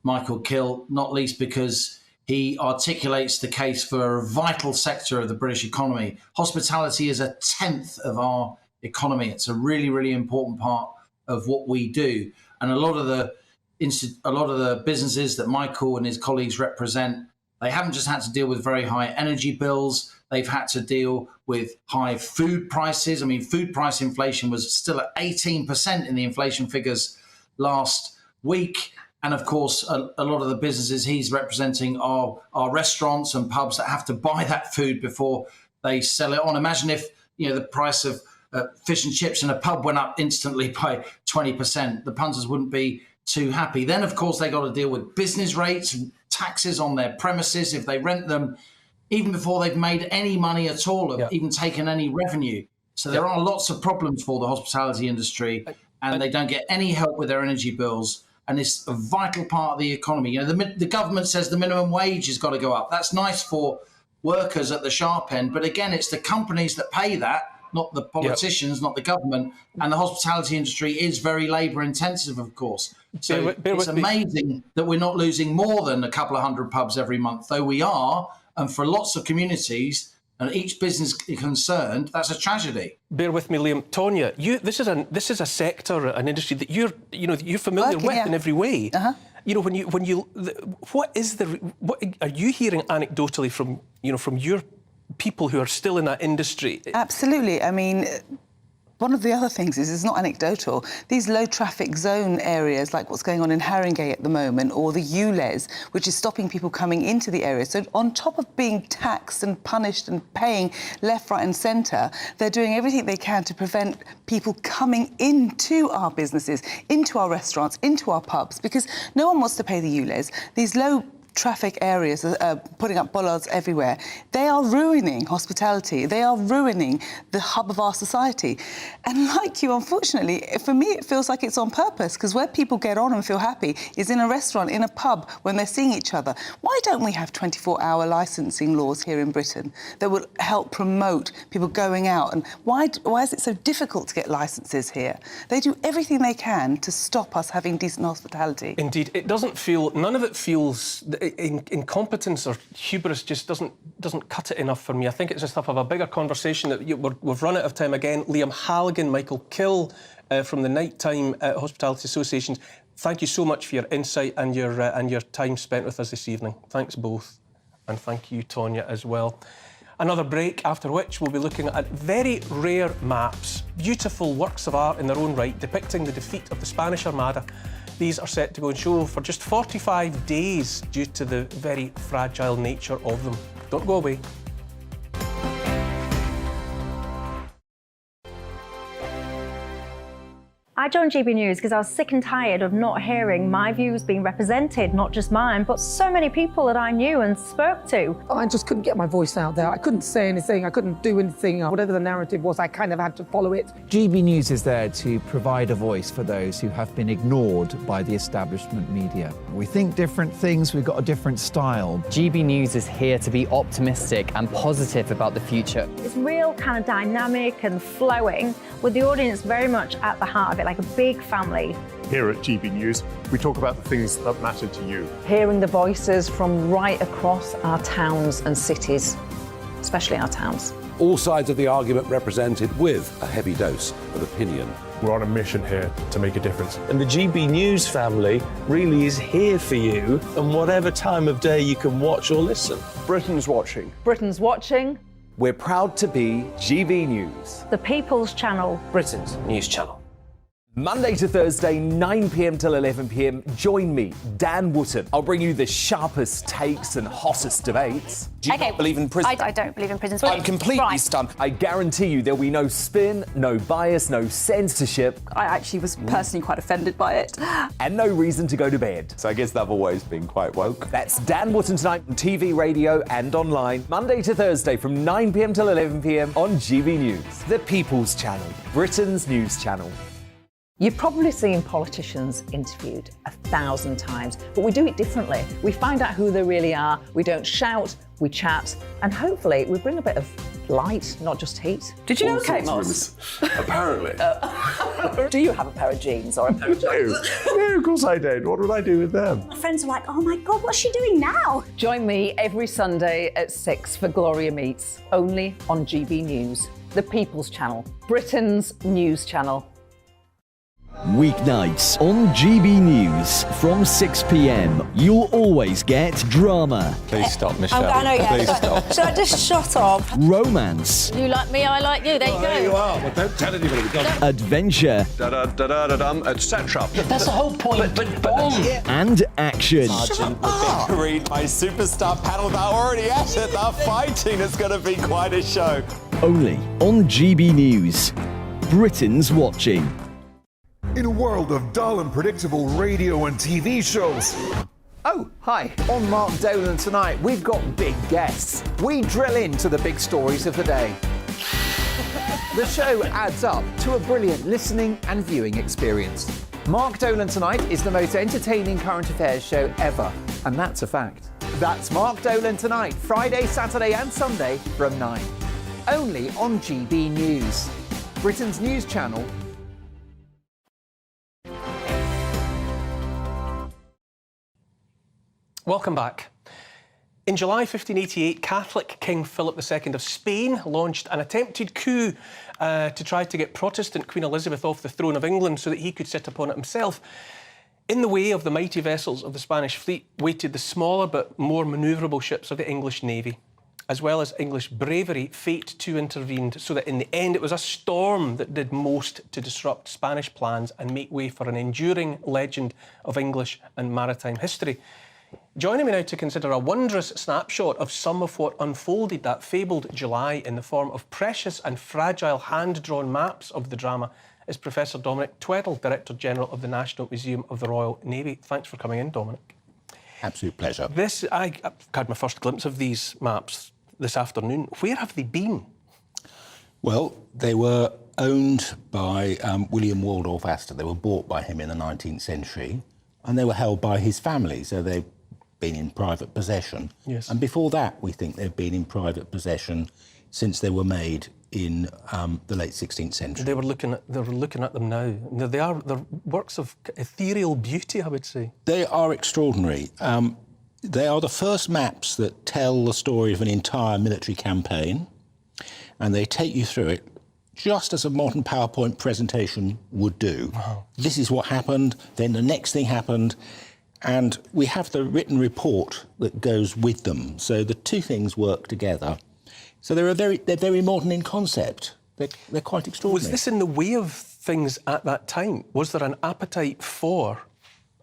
Michael Kill, not least because he articulates the case for a vital sector of the British economy. Hospitality is a tenth of our economy. It's a really, really important part of what we do. And a lot of the businesses that Michael and his colleagues represent, they haven't just had to deal with very high energy bills. They've had to deal with high food prices. I mean, food price inflation was still at 18% in the inflation figures last week. And of course, a lot of the businesses he's representing are restaurants and pubs that have to buy that food before they sell it on. Imagine if, the price of fish and chips in a pub went up instantly by 20%. The punters wouldn't be too happy. Then, of course, they got to deal with business rates and taxes on their premises if they rent them, even before they've made any money at all, or even taken any revenue. So there are lots of problems for the hospitality industry, and they don't get any help with their energy bills. And it's a vital part of the economy. The government says the minimum wage has got to go up. That's nice for workers at the sharp end. But again, it's the companies that pay that, not the politicians, not the government. And the hospitality industry is very labour intensive, of course. So it's amazing that we're not losing more than a couple of hundred pubs every month, though we are. And for lots of communities, and each business concerned, that's a tragedy. Bear with me, Liam. Tonya, this is a sector, an industry that you're familiar with in every way. What are you hearing anecdotally from your people who are still in that industry? Absolutely. I mean, one of the other things is it's not anecdotal. These low traffic zone areas, like what's going on in Haringey at the moment, or the ULEZ, which is stopping people coming into the area. So on top of being taxed and punished and paying left, right and centre, they're doing everything they can to prevent people coming into our businesses, into our restaurants, into our pubs, because no one wants to pay the ULEZ. These low traffic areas are putting up bollards everywhere. They are ruining hospitality. They are ruining the hub of our society. And like you, unfortunately, for me, it feels like it's on purpose, because where people get on and feel happy is in a restaurant, in a pub, when they're seeing each other. Why don't we have 24-hour licensing laws here in Britain that would help promote people going out? And why is it so difficult to get licences here? They do everything they can to stop us having decent hospitality. Indeed, it doesn't feel, none of it feels, incompetence or hubris just doesn't cut it enough for me. I think it's just enough of a bigger conversation that we've run out of time again. Liam Halligan, Michael Kill from the Nighttime Hospitality Association. Thank you so much for your insight and your time spent with us this evening. Thanks both, and thank you, Tonya, as well. Another break, after which we'll be looking at very rare maps, beautiful works of art in their own right, depicting the defeat of the Spanish Armada. These are set to go on show for just 45 days due to the very fragile nature of them. Don't go away. I joined GB News because I was sick and tired of not hearing my views being represented, not just mine, but so many people that I knew and spoke to. I just couldn't get my voice out there. I couldn't say anything, I couldn't do anything. Whatever the narrative was, I kind of had to follow it. GB News is there to provide a voice for those who have been ignored by the establishment media. We think different things, we've got a different style. GB News is here to be optimistic and positive about the future. It's real kind of dynamic and flowing, with the audience very much at the heart of it, like a big family. Here at GB News, we talk about the things that matter to you. Hearing the voices from right across our towns and cities, especially our towns. All sides of the argument represented with a heavy dose of opinion. We're on a mission here to make a difference. And the GB News family really is here for you, and whatever time of day you can watch or listen. Britain's watching. Britain's watching. We're proud to be GB News. The People's Channel. Britain's news channel. Monday to Thursday, 9 p.m. till 11 p.m. Join me, Dan Wootton. I'll bring you the sharpest takes and hottest debates. Do you not believe in prison? I don't believe in prisons. I'm completely stunned. I guarantee you there'll be no spin, no bias, no censorship. I actually was personally quite offended by it. And no reason to go to bed. So I guess they've always been quite woke. That's Dan Wootton tonight on TV, radio and online. Monday to Thursday from 9 p.m. till 11 p.m. on GB News. The People's Channel, Britain's news channel. You've probably seen politicians interviewed 1,000 times, but we do it differently. We find out who they really are, we don't shout, we chat, and hopefully we bring a bit of light, not just heat. Did you know Kate Moss? Apparently. Do you have a pair of jeans or a pair of jeans? No, of course I don't. What would I do with them? My friends are like, oh my God, what's she doing now? Join me every Sunday at 6 for Gloria Meets, only on GB News, the People's Channel, Britain's news channel. Weeknights on GB News from 6 p.m. You'll always get drama. Please stop, Michelle. I know, yeah. Please stop. Should I just shut up? Romance. You like me, I like you. There you go. There you are. Well, don't tell anybody. Adventure. Etc. That's the whole point. And action. Sergeant Reed, my superstar panel, they're already at it. They're fighting. It's going to be quite a show. Only on GB News. Britain's watching. In a world of dull and predictable radio and TV shows. Oh, hi. On Mark Dolan tonight, we've got big guests. We drill into the big stories of the day. The show adds up to a brilliant listening and viewing experience. Mark Dolan Tonight is the most entertaining current affairs show ever, and that's a fact. That's Mark Dolan Tonight, Friday, Saturday and Sunday from 9. Only on GB News, Britain's news channel. Welcome back. In July 1588, Catholic King Philip II of Spain launched an attempted coup to try to get Protestant Queen Elizabeth off the throne of England so that he could sit upon it himself. In the way of the mighty vessels of the Spanish fleet waited the smaller but more manoeuvrable ships of the English Navy. As well as English bravery, fate too intervened, so that in the end it was a storm that did most to disrupt Spanish plans and make way for an enduring legend of English and maritime history. Joining me now to consider a wondrous snapshot of some of what unfolded that fabled July in the form of precious and fragile hand-drawn maps of the drama is Professor Dominic Tweddle, Director-General of the National Museum of the Royal Navy. Thanks for coming in, Dominic. Absolute pleasure. I've had my first glimpse of these maps this afternoon. Where have they been? Well, they were owned by William Waldorf Astor. They were bought by him in the 19th century, and they were held by his family, so they've been in private possession. Yes. And before that, we think they've been in private possession since they were made in the late 16th century. They were looking at them now. They're works of ethereal beauty, I would say. They are extraordinary. They are the first maps that tell the story of an entire military campaign, and they take you through it just as a modern PowerPoint presentation would do. Wow. This is what happened, then the next thing happened, and we have the written report that goes with them. So the two things work together. So they're very modern in concept. They're quite extraordinary. Was this in the way of things at that time? Was there an appetite for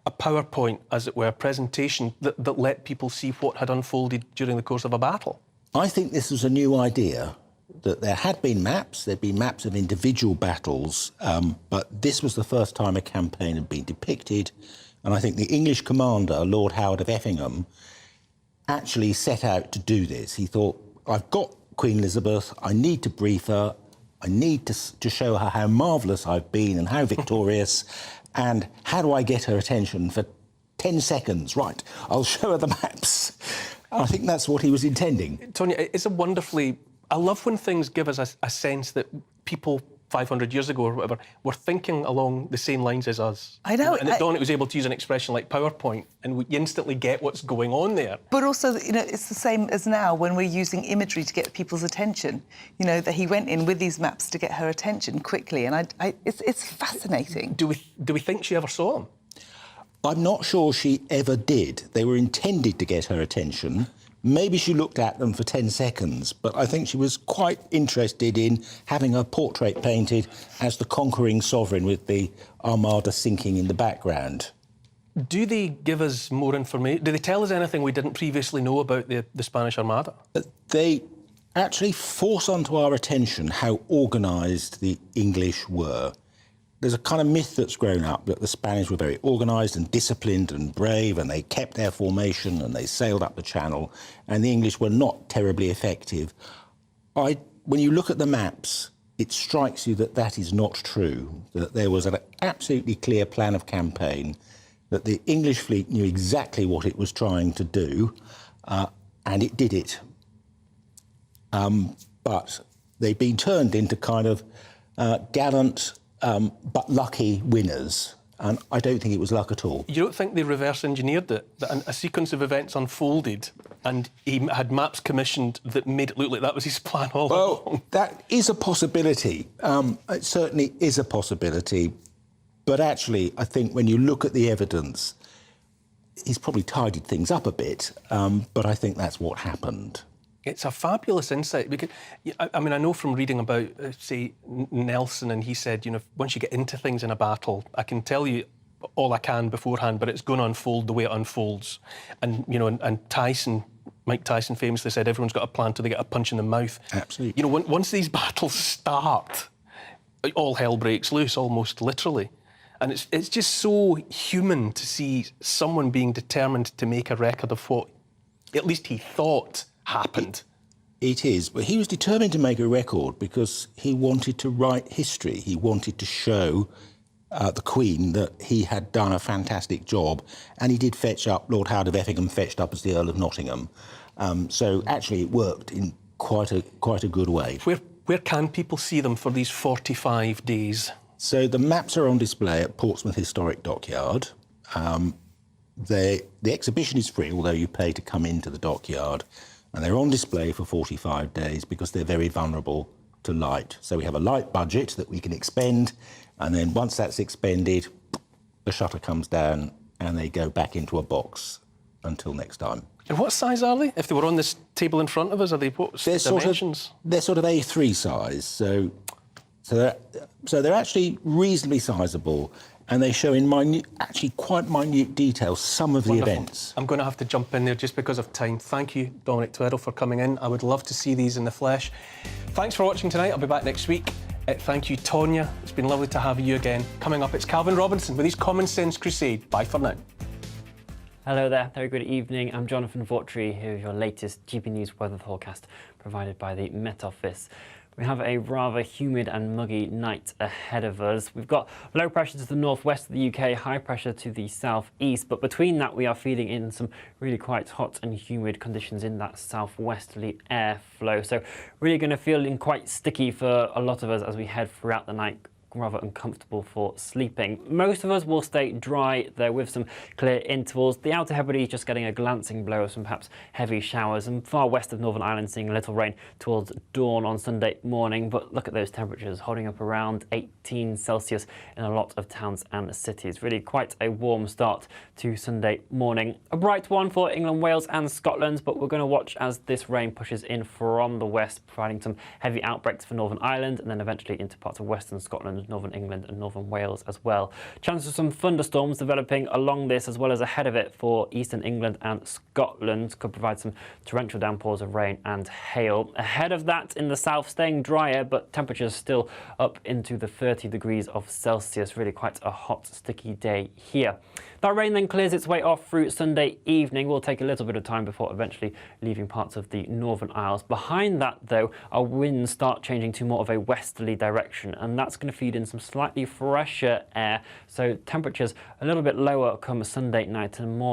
a PowerPoint, as it were, presentation that let people see what had unfolded during the course of a battle? I think this was a new idea, that there had been maps, there'd been maps of individual battles, but this was the first time a campaign had been depicted, and I think the English commander, Lord Howard of Effingham, actually set out to do this. He thought, I've got Queen Elizabeth, I need to brief her, I need to show her how marvellous I've been and how victorious, and how do I get her attention for 10 seconds? Right, I'll show her the maps. I think that's what he was intending. Tonya, it's a wonderfully... I love when things give us a sense that people 500 years ago or whatever were thinking along the same lines as us. I know. And that Dominic was able to use an expression like PowerPoint and we instantly get what's going on there. But also, it's the same as now when we're using imagery to get people's attention. That he went in with these maps to get her attention quickly, and it's fascinating. Do we think she ever saw them? I'm not sure she ever did. They were intended to get her attention. Maybe she looked at them for 10 seconds, but I think she was quite interested in having her portrait painted as the conquering sovereign with the Armada sinking in the background. Do they give us more information? Do they tell us anything we didn't previously know about the Spanish Armada? They actually force onto our attention how organised the English were. There's a kind of myth that's grown up that the Spanish were very organised and disciplined and brave, and they kept their formation and they sailed up the channel, and the English were not terribly effective. When you look at the maps, it strikes you that that is not true, that there was an absolutely clear plan of campaign, that the English fleet knew exactly what it was trying to do, and it did it. But they've been turned into kind of gallant but lucky winners, and I don't think it was luck at all. You don't think they reverse engineered it? That a sequence of events unfolded and he had maps commissioned that made it look like that was his plan all along? That is a possibility. It certainly is a possibility. But actually, I think when you look at the evidence, he's probably tidied things up a bit, but I think that's what happened. It's a fabulous insight because, I mean, I know from reading about, say, Nelson, and he said, once you get into things in a battle, I can tell you all I can beforehand, but it's going to unfold the way it unfolds. And, and Mike Tyson famously said, everyone's got a plan till they get a punch in the mouth. Absolutely. Once these battles start, all hell breaks loose, almost literally. And it's just so human to see someone being determined to make a record of what at least he thought happened. It is, but he was determined to make a record because he wanted to write history. He wanted to show the Queen that he had done a fantastic job, and he did fetch up, Lord Howard of Effingham fetched up as the Earl of Nottingham. So actually it worked in quite a good way. Where can people see them for these 45 days? So the maps are on display at Portsmouth Historic Dockyard. The exhibition is free, although you pay to come into the dockyard, and they're on display for 45 days because they're very vulnerable to light. So we have a light budget that we can expend, and then once that's expended, the shutter comes down and they go back into a box until next time. And what size are they? If they were on this table in front of us, are they what's the dimensions? They're sort of A3 size, so they're actually reasonably sizable, and they show in quite minute detail some of the events. I'm going to have to jump in there just because of time. Thank you, Dominic Tweddle, for coming in. I would love to see these in the flesh. Thanks for watching tonight. I'll be back next week. Thank you, Tonya. It's been lovely to have you again. Coming up, it's Calvin Robinson with his Common Sense Crusade. Bye for now. Hello there, very good evening. I'm Jonathan Vautry, here with your latest GB News weather forecast provided by the Met Office. We have a rather humid and muggy night ahead of us. We've got low pressure to the northwest of the UK, high pressure to the southeast, but between that we are feeding in some really quite hot and humid conditions in that southwesterly airflow. So really going to feel quite sticky for a lot of us as we head throughout the night. Rather uncomfortable for sleeping. Most of us will stay dry though with some clear intervals. The Outer Hebrides just getting a glancing blow of some perhaps heavy showers, and far west of Northern Ireland seeing a little rain towards dawn on Sunday morning. But look at those temperatures holding up around 18 Celsius in a lot of towns and cities. Really quite a warm start to Sunday morning. A bright one for England, Wales and Scotland, but we're going to watch as this rain pushes in from the west, providing some heavy outbreaks for Northern Ireland and then eventually into parts of western Scotland, Northern England and Northern Wales as well. Chances of some thunderstorms developing along this as well as ahead of it for eastern England and Scotland could provide some torrential downpours of rain and hail. Ahead of that in the south, staying drier, but temperatures still up into the 30 degrees of Celsius. Really quite a hot, sticky day here. That rain then clears its way off through Sunday evening. Will take a little bit of time before eventually leaving parts of the Northern Isles. Behind that, though, our winds start changing to more of a westerly direction, and that's going to feed in some slightly fresher air. So temperatures a little bit lower come Sunday night and more